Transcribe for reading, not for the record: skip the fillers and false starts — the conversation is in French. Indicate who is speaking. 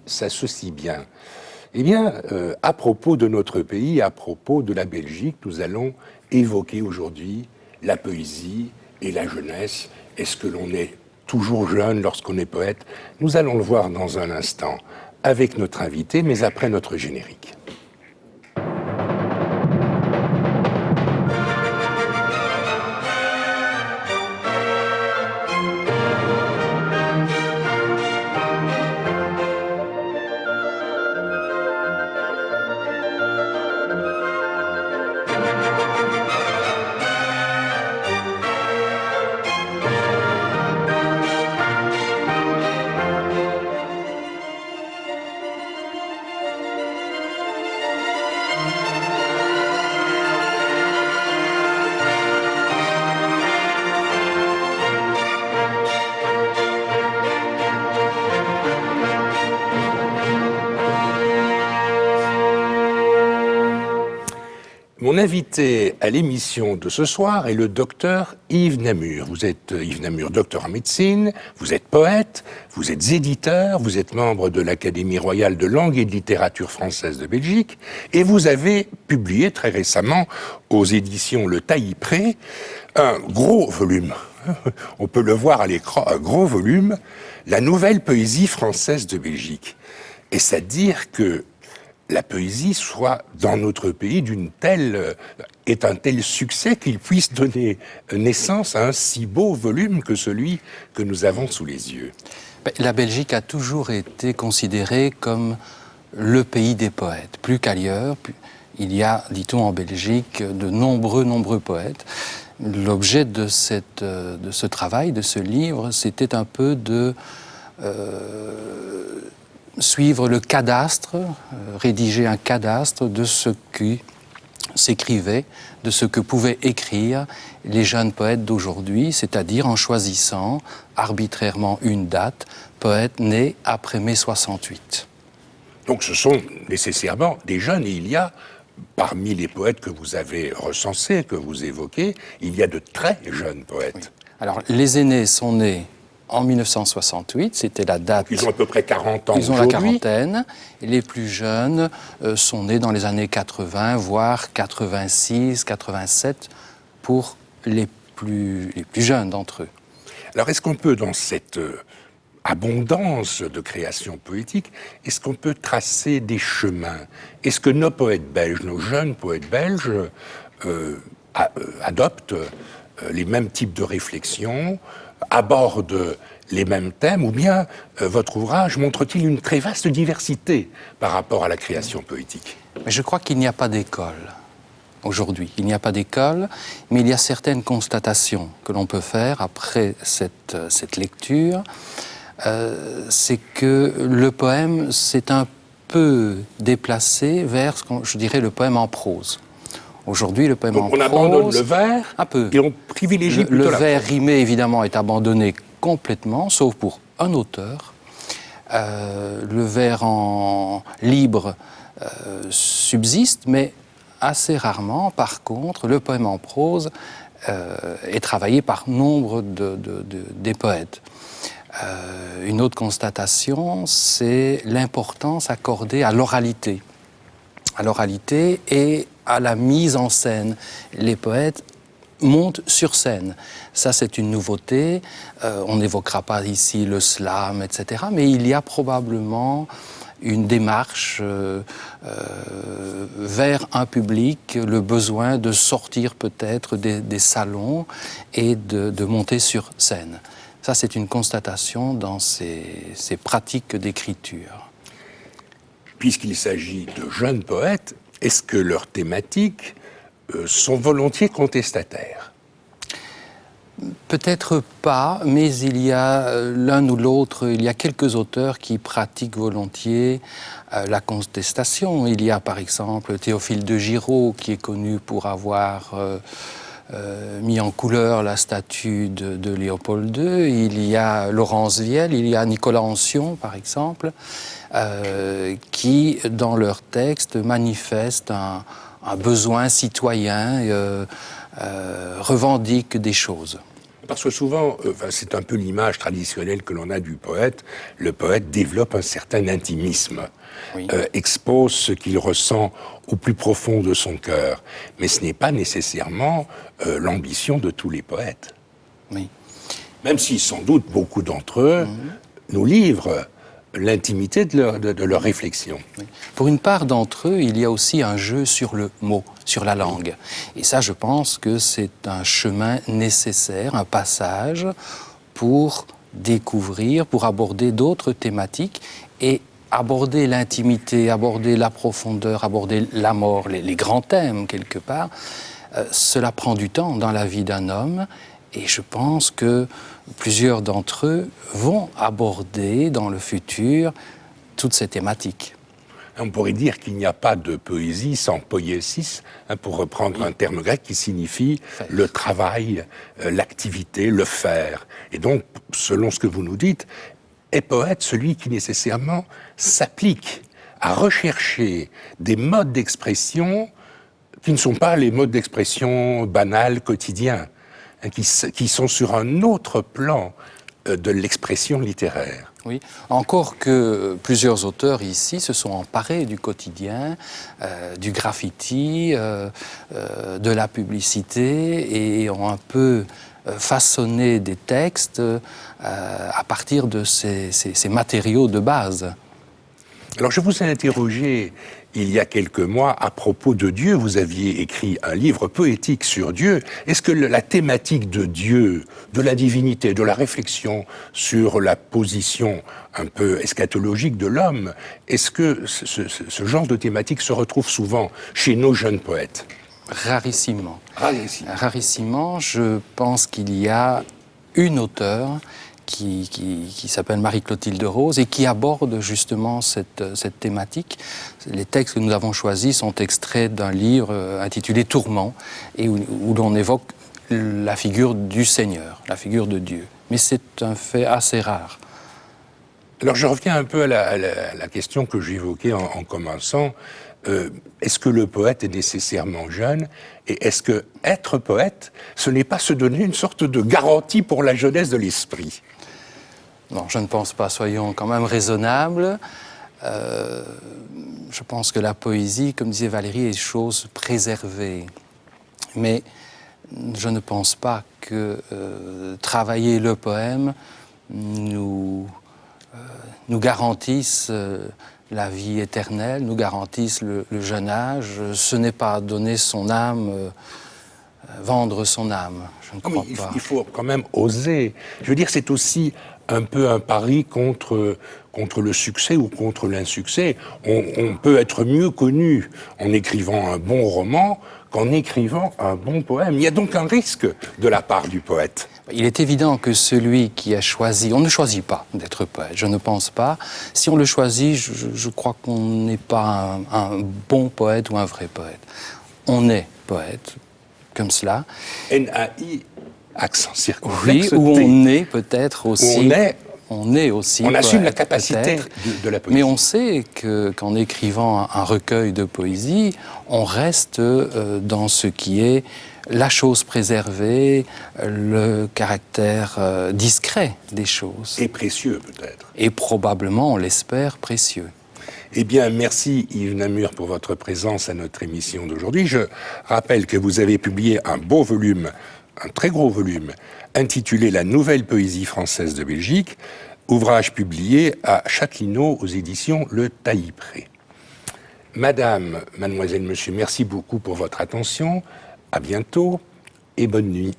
Speaker 1: s'associe bien. Eh bien, à propos de notre pays, à propos de la Belgique, nous allons évoquer aujourd'hui la poésie et la jeunesse. Est-ce que l'on est toujours jeune lorsqu'on est poète? Nous allons le voir dans un instant avec notre invité, mais après notre générique. Mon invité à l'émission de ce soir est le docteur Yves Namur. Vous êtes Yves Namur, docteur en médecine, vous êtes poète, vous êtes éditeur, vous êtes membre de l'Académie royale de langue et de littérature française de Belgique, et vous avez publié très récemment aux éditions Le Taillis-Pré un gros volume, on peut le voir à l'écran, un gros volume, La nouvelle poésie française de Belgique. Est-ce à dire que la poésie soit dans notre pays est un tel succès qu'il puisse donner naissance à un si beau volume que celui que nous avons sous les yeux?
Speaker 2: La Belgique a toujours été considérée comme le pays des poètes, plus qu'ailleurs. Il y a, dit-on en Belgique, de nombreux poètes. L'objet de ce travail, de ce livre, c'était un peu de suivre le cadastre, rédiger un cadastre de ce qui s'écrivait, de ce que pouvaient écrire les jeunes poètes d'aujourd'hui, c'est-à-dire en choisissant arbitrairement une date, poète né après mai 68.
Speaker 1: Donc ce sont nécessairement des jeunes, et il y a, parmi les poètes que vous avez recensés, que vous évoquez, il y a de très jeunes poètes.
Speaker 2: Oui. Alors les aînés sont nés en 1968, c'était la date...
Speaker 1: Ils ont à peu près 40 ans aujourd'hui.
Speaker 2: Ils ont la quarantaine. Et les plus jeunes sont nés dans les années 80, voire 86, 87, pour les plus jeunes d'entre eux.
Speaker 1: Alors, est-ce qu'on peut, dans cette abondance de création poétique, est-ce qu'on peut tracer des chemins? Est-ce que nos poètes belges, nos jeunes poètes belges, adoptent les mêmes types de réflexions, aborde les mêmes thèmes, ou bien votre ouvrage montre-t-il une très vaste diversité par rapport à la création poétique?
Speaker 2: Mais je crois qu'il n'y a pas d'école aujourd'hui. Il n'y a pas d'école, mais il y a certaines constatations que l'on peut faire après cette lecture. C'est que le poème s'est un peu déplacé vers, je dirais, le poème en prose. Aujourd'hui, le poème en prose...
Speaker 1: on abandonne le vers
Speaker 2: un peu.
Speaker 1: Et on privilégie plutôt
Speaker 2: le
Speaker 1: la
Speaker 2: vers
Speaker 1: prose.
Speaker 2: rimé, évidemment, est abandonné complètement, sauf pour un auteur. Le vers en libre subsiste, mais assez rarement. Par contre, le poème en prose est travaillé par nombre des poètes. Une autre constatation, c'est l'importance accordée à l'oralité. À l'oralité et à la mise en scène. Les poètes montent sur scène. Ça, c'est une nouveauté. On n'évoquera pas ici le slam, etc. Mais il y a probablement une démarche vers un public, le besoin de sortir peut-être des salons et de monter sur scène. Ça, c'est une constatation dans ces pratiques d'écriture.
Speaker 1: Puisqu'il s'agit de jeunes poètes, est-ce que leurs thématiques sont volontiers contestataires?
Speaker 2: Peut-être pas, mais il y a l'un ou l'autre, il y a quelques auteurs qui pratiquent volontiers la contestation. Il y a par exemple Théophile de Giraud, qui est connu pour avoir mis en couleur la statue de Léopold II. Il y a Laurence Vielle, il y a Nicolas Ancion, par exemple, qui, dans leurs textes, manifestent un besoin citoyen, revendiquent des choses.
Speaker 1: Parce que souvent, c'est un peu l'image traditionnelle que l'on a du poète. Le poète développe un certain intimisme,
Speaker 2: Oui.
Speaker 1: Expose ce qu'il ressent au plus profond de son cœur. Mais ce n'est pas nécessairement l'ambition de tous les poètes.
Speaker 2: Oui.
Speaker 1: Même si, sans doute, beaucoup d'entre eux nous livrent l'intimité de leur réflexion.
Speaker 2: Oui. Pour une part d'entre eux, il y a aussi un jeu sur le mot, sur la langue. Et ça, je pense que c'est un chemin nécessaire, un passage pour découvrir, pour aborder d'autres thématiques et aborder l'intimité, aborder la profondeur, aborder la mort, les grands thèmes quelque part. Cela prend du temps dans la vie d'un homme et je pense que plusieurs d'entre eux vont aborder dans le futur toutes ces thématiques.
Speaker 1: On pourrait dire qu'il n'y a pas de poésie sans poiesis, pour reprendre un terme grec qui signifie le travail, l'activité, le faire. Et donc, selon ce que vous nous dites, est poète celui qui nécessairement s'applique à rechercher des modes d'expression qui ne sont pas les modes d'expression banals, quotidiens, qui sont sur un autre plan de l'expression littéraire.
Speaker 2: Oui, encore que plusieurs auteurs ici se sont emparés du quotidien, du graffiti, de la publicité et ont un peu façonné des textes à partir de ces matériaux de base.
Speaker 1: Alors je vous ai interrogé il y a quelques mois à propos de Dieu. Vous aviez écrit un livre poétique sur Dieu. Est-ce que la thématique de Dieu, de la divinité, de la réflexion sur la position un peu eschatologique de l'homme, est-ce que ce genre de thématique se retrouve souvent chez nos jeunes poètes ?
Speaker 2: Rarissimement.
Speaker 1: Rarissimment.
Speaker 2: Rarissimment, je pense qu'il y a une auteure qui s'appelle Marie-Clotilde Rose et qui aborde justement cette thématique. Les textes que nous avons choisis sont extraits d'un livre intitulé Tourment et où l'on évoque la figure du Seigneur, la figure de Dieu. Mais c'est un fait assez rare.
Speaker 1: Alors je reviens un peu à la question que j'évoquais en commençant. Est-ce que le poète est nécessairement jeune ? Et est-ce que être poète, ce n'est pas se donner une sorte de garantie pour la jeunesse de l'esprit ?
Speaker 2: Non, je ne pense pas. Soyons quand même raisonnables. Je pense que la poésie, comme disait Valérie, est une chose préservée. Mais je ne pense pas que travailler le poème nous garantisse la vie éternelle, nous garantisse le jeune âge. Ce n'est pas donner son âme, vendre son âme. Je ne crois pas.
Speaker 1: Il faut quand même oser. Je veux dire, c'est aussi un peu un pari contre le succès ou contre l'insuccès. On peut être mieux connu en écrivant un bon roman qu'en écrivant un bon poème. Il y a donc un risque de la part du poète.
Speaker 2: Il est évident que celui qui a choisi... On ne choisit pas d'être poète, je ne pense pas. Si on le choisit, je crois qu'on n'est pas un bon poète ou un vrai poète. On est poète, comme cela.
Speaker 1: N-A-I, accent circonflexe.
Speaker 2: Oui, où on est peut-être aussi... On est aussi
Speaker 1: on assume
Speaker 2: poète,
Speaker 1: la capacité de la poésie.
Speaker 2: Mais on sait qu'en écrivant un recueil de poésie, on reste dans ce qui est la chose préservée, le caractère discret des choses.
Speaker 1: Et précieux, peut-être.
Speaker 2: Et probablement, on l'espère, précieux.
Speaker 1: Eh bien, merci Yves Namur pour votre présence à notre émission d'aujourd'hui. Je rappelle que vous avez publié un beau volume, un très gros volume, intitulé « La nouvelle poésie française de Belgique », ouvrage publié à Châtelineau aux éditions Le Taillis-Pré. Madame, mademoiselle, monsieur, merci beaucoup pour votre attention. À bientôt et bonne nuit.